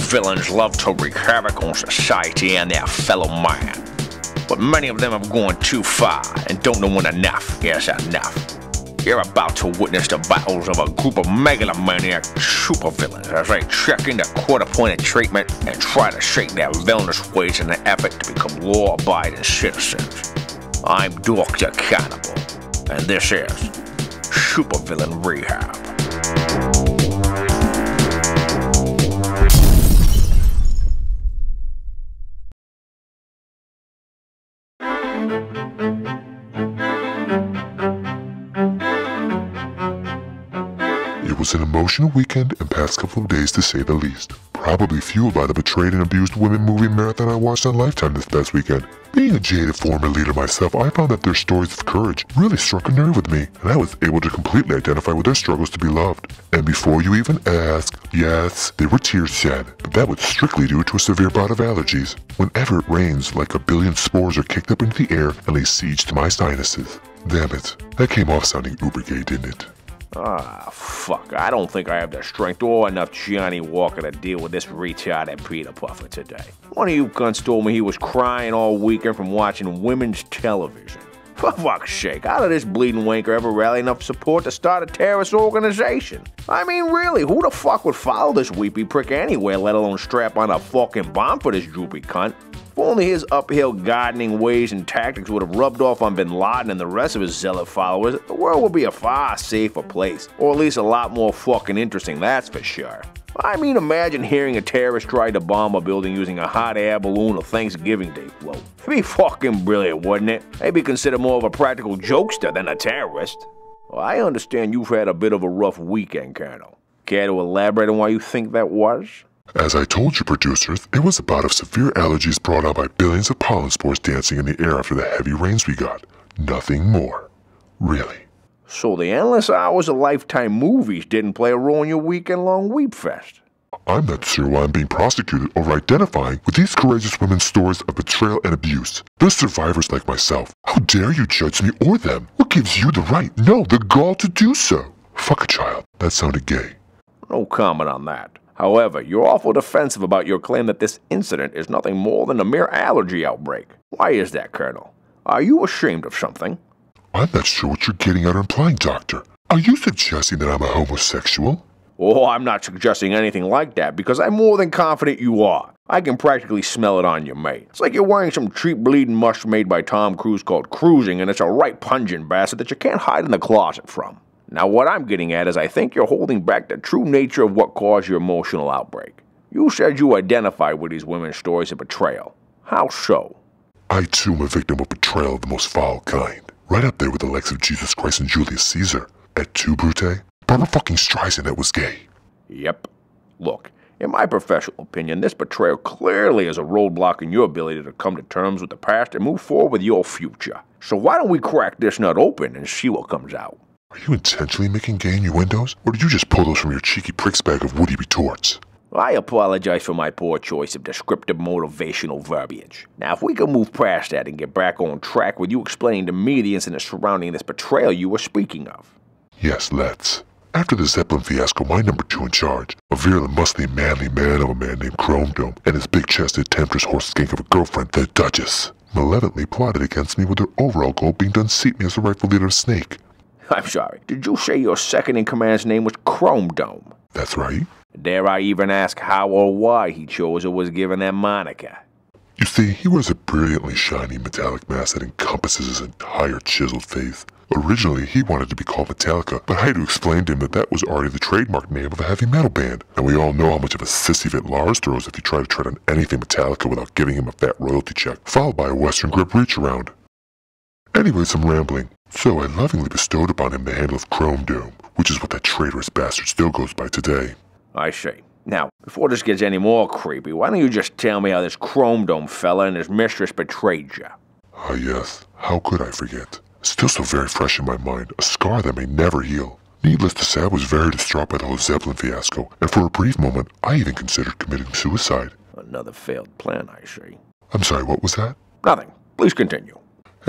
villains love to wreak havoc on society and their fellow man. But many of them have gone too far and don't know when enough is enough. You're about to witness the battles of a group of megalomaniac supervillains as they check into quarter-pointed treatment and try to shake their villainous ways in an effort to become law-abiding citizens. I'm Dr. Cannibal, and this is Supervillain Rehab. It was an emotional weekend and past couple of days to say the least. Probably fueled by the betrayed and abused women movie marathon I watched on Lifetime this past weekend. Being a jaded former leader myself, I found that their stories of courage really struck a nerve with me, and I was able to completely identify with their struggles to be loved. And before you even ask, yes, there were tears shed, but that was strictly due to a severe bout of allergies. Whenever it rains, like a billion spores are kicked up into the air and lay siege to my sinuses. Damn it, that came off sounding uber gay, didn't it? Ah, fuck. I don't think I have the strength or enough Johnny Walker to deal with this retarded Peter Puffer today. One of you cunts told me he was crying all weekend from watching women's television. For fuck's sake, how did this bleeding wanker ever rally enough support to start a terrorist organization? I mean, really, who the fuck would follow this weepy prick anywhere, let alone strap on a fucking bomb for this droopy cunt? If only his uphill gardening ways and tactics would have rubbed off on Bin Laden and the rest of his zealot followers, the world would be a far safer place. Or at least a lot more fucking interesting, that's for sure. I mean, imagine hearing a terrorist try to bomb a building using a hot air balloon or Thanksgiving Day float. It'd be fucking brilliant, wouldn't it? They'd be considered more of a practical jokester than a terrorist. Well, I understand you've had a bit of a rough weekend, Colonel. Care to elaborate on why you think that was? As I told you, producers, it was a bout of severe allergies brought on by billions of pollen spores dancing in the air after the heavy rains we got. Nothing more. Really. So the endless hours of Lifetime movies didn't play a role in your weekend-long weep fest? I'm not sure why I'm being prosecuted over identifying with these courageous women's stories of betrayal and abuse. They're survivors like myself. How dare you judge me or them? What gives you the right, no, the gall to do so? Fuck a child. That sounded gay. No comment on that. However, you're awful defensive about your claim that this incident is nothing more than a mere allergy outbreak. Why is that, Colonel? Are you ashamed of something? I'm not sure what you're getting at or implying, Doctor. Are you suggesting that I'm a homosexual? Oh, I'm not suggesting anything like that, because I'm more than confident you are. I can practically smell it on you, mate. It's like you're wearing some cheap bleeding mush made by Tom Cruise called Cruising, and it's a right pungent bastard that you can't hide in the closet from. Now, what I'm getting at is I think you're holding back the true nature of what caused your emotional outbreak. You said you identified with these women's stories of betrayal. How so? I, too, am a victim of betrayal of the most foul kind. Right up there with the likes of Jesus Christ and Julius Caesar. Et tu, Brute? Barbara fucking Streisand that was gay. Yep. Look, in my professional opinion, this betrayal clearly is a roadblock in your ability to come to terms with the past and move forward with your future. So why don't we crack this nut open and see what comes out? Are you intentionally making gay innuendos, or did you just pull those from your cheeky prick's bag of woody retorts? I apologize for my poor choice of descriptive motivational verbiage. Now, if we can move past that and get back on track with you explaining to me the incident surrounding this betrayal you were speaking of. Yes, let's. After the Zeppelin fiasco, my number 2 in charge, a virulent, muscly, manly man of a man named Chrome Dome, and his big-chested, temptress horse skank of a girlfriend, the Duchess, malevolently plotted against me with their overall goal being to unseat me as the rightful leader of Snake. I'm sorry, did you say your second-in-command's name was Chrome Dome? That's right. Dare I even ask how or why he chose or was given that moniker? You see, he wears a brilliantly shiny metallic mask that encompasses his entire chiseled face. Originally, he wanted to be called Metallica, but I had to explain to him that that was already the trademark name of a heavy metal band. And we all know how much of a sissy fit Lars throws if you try to tread on anything Metallica without giving him a fat royalty check, followed by a Western grip reach around. Anyways, I'm rambling. So I lovingly bestowed upon him the handle of Chrome Dome, which is what that traitorous bastard still goes by today. I see. Now, before this gets any more creepy, why don't you just tell me how this Chrome Dome fella and his mistress betrayed you? Ah yes, how could I forget? Still so very fresh in my mind, a scar that may never heal. Needless to say, I was very distraught by the whole Zeppelin fiasco, and for a brief moment, I even considered committing suicide. Another failed plan, I see. I'm sorry, what was that? Nothing. Please continue.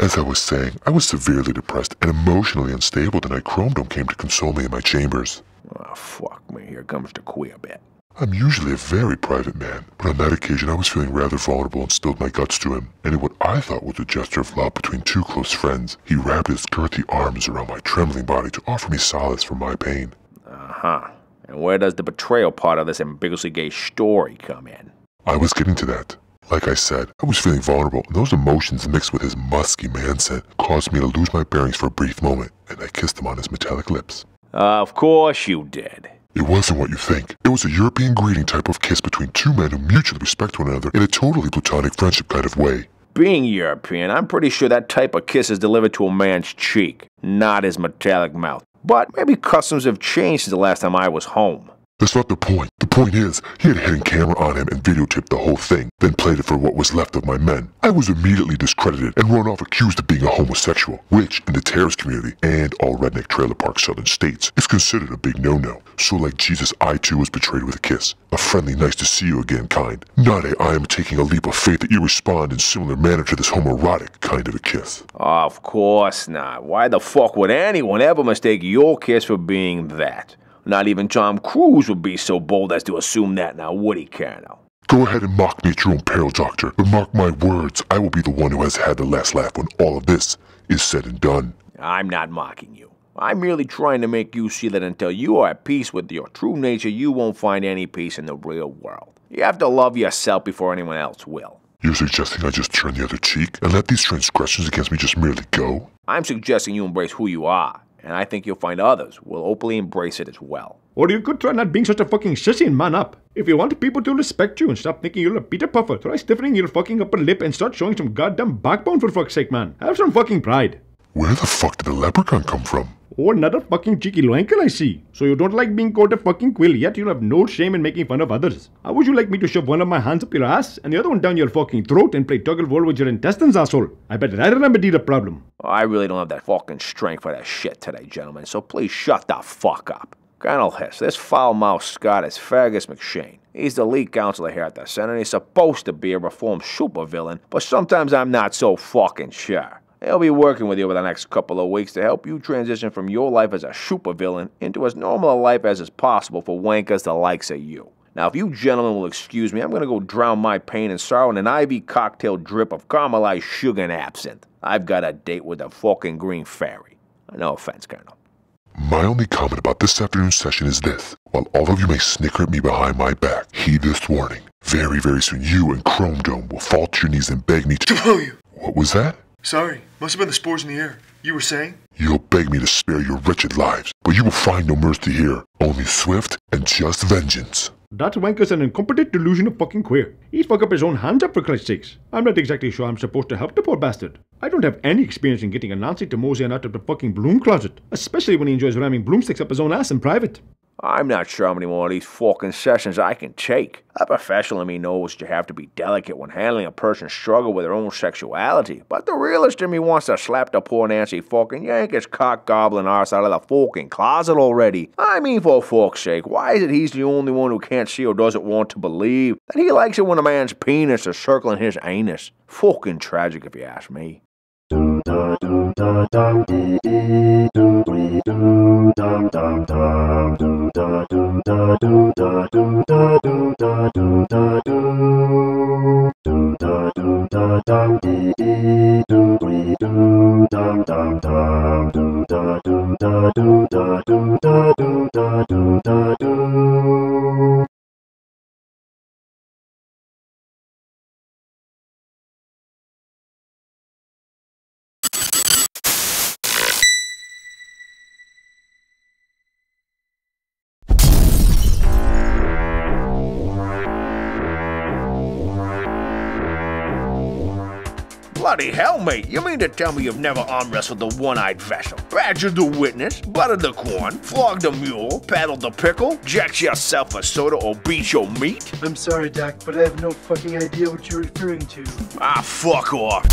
As I was saying, I was severely depressed and emotionally unstable the night Chrome Dome came to console me in my chambers. Oh, fuck me. Here comes the queer bit. I'm usually a very private man, but on that occasion I was feeling rather vulnerable and spilled my guts to him, and in what I thought was a gesture of love between two close friends, he wrapped his girthy arms around my trembling body to offer me solace for my pain. Uh-huh. And where does the betrayal part of this ambiguously gay story come in? I was getting to that. Like I said, I was feeling vulnerable, and those emotions mixed with his musky man scent caused me to lose my bearings for a brief moment, and I kissed him on his metallic lips. Of course you did. It wasn't what you think. It was a European greeting type of kiss between two men who mutually respect one another in a totally platonic friendship kind of way. Being European, I'm pretty sure that type of kiss is delivered to a man's cheek, not his metallic mouth. But maybe customs have changed since the last time I was home. That's not the point. The point is, he had a hidden camera on him and videotaped the whole thing, then played it for what was left of my men. I was immediately discredited and run off accused of being a homosexual, which, in the terrorist community and all redneck trailer park southern states, is considered a big no-no. So like Jesus, I too was betrayed with a kiss. A friendly nice to see you again kind. Not a I am taking a leap of faith that you respond in similar manner to this homoerotic kind of a kiss. Of course not. Why the fuck would anyone ever mistake your kiss for being that? Not even Tom Cruise would be so bold as to assume that now, would he, Colonel? Go ahead and mock me at your own peril, Doctor, but mark my words, I will be the one who has had the last laugh when all of this is said and done. I'm not mocking you. I'm merely trying to make you see that until you are at peace with your true nature, you won't find any peace in the real world. You have to love yourself before anyone else will. You're suggesting I just turn the other cheek and let these transgressions against me just merely go? I'm suggesting you embrace who you are. And I think you'll find others will openly embrace it as well. Or you could try not being such a fucking sissy and man up. If you want people to respect you and stop thinking you're a Peter Puffer, try stiffening your fucking upper lip and start showing some goddamn backbone for fuck's sake, man. Have some fucking pride. Where the fuck did the leprechaun come from? Oh, another fucking cheeky loinkle I see. So you don't like being called a fucking quill, yet you'll have no shame in making fun of others. How would you like me to shove one of my hands up your ass and the other one down your fucking throat and play tug of war with your intestines, asshole? I bet that remedy the problem. I really don't have that fucking strength for that shit today, gentlemen, so please shut the fuck up. Colonel Hiss, this foul-mouthed Scot is Fergus McShane. He's the lead counselor here at the Senate, and he's supposed to be a reformed supervillain, but sometimes I'm not so fucking sure. He'll be working with you over the next couple of weeks to help you transition from your life as a supervillain into as normal a life as is possible for wankers the likes of you. Now, if you gentlemen will excuse me, I'm going to go drown my pain and sorrow in an ivy cocktail drip of caramelized sugar and absinthe. I've got a date with the fucking Green Fairy. No offense, Colonel. My only comment about this afternoon's session is this. While all of you may snicker at me behind my back, heed this warning. Very, very soon you and Chrome Dome will fall to your knees and beg me to— Oh, you. What was that? Sorry, must have been the spores in the air. You were saying? You'll beg me to spare your wretched lives, but you will find no mercy here. Only swift and just vengeance. That wanker's an incompetent delusion of fucking queer. He's fucked up his own hands up for Christ's sakes. I'm not exactly sure I'm supposed to help the poor bastard. I don't have any experience in getting a Nancy to mosey out of the fucking broom closet, especially when he enjoys ramming broomsticks up his own ass in private. I'm not sure how many more of these fucking sessions I can take. A professional in me knows you have to be delicate when handling a person's struggle with their own sexuality, but the realist in me wants to slap the poor Nancy fucking yank his cock-gobbling arse out of the fucking closet already. I mean, for fuck's sake, why is it he's the only one who can't see or doesn't want to believe that he likes it when a man's penis is circling his anus? Fucking tragic if you ask me. Bloody hell, mate. You mean to tell me you've never arm wrestled the one-eyed vessel, badgered the witness, buttered the corn, flogged the mule, paddled the pickle, jacked yourself a soda, or beat your meat? I'm sorry, Doc, but I have no fucking idea what you're referring to. Ah, fuck off.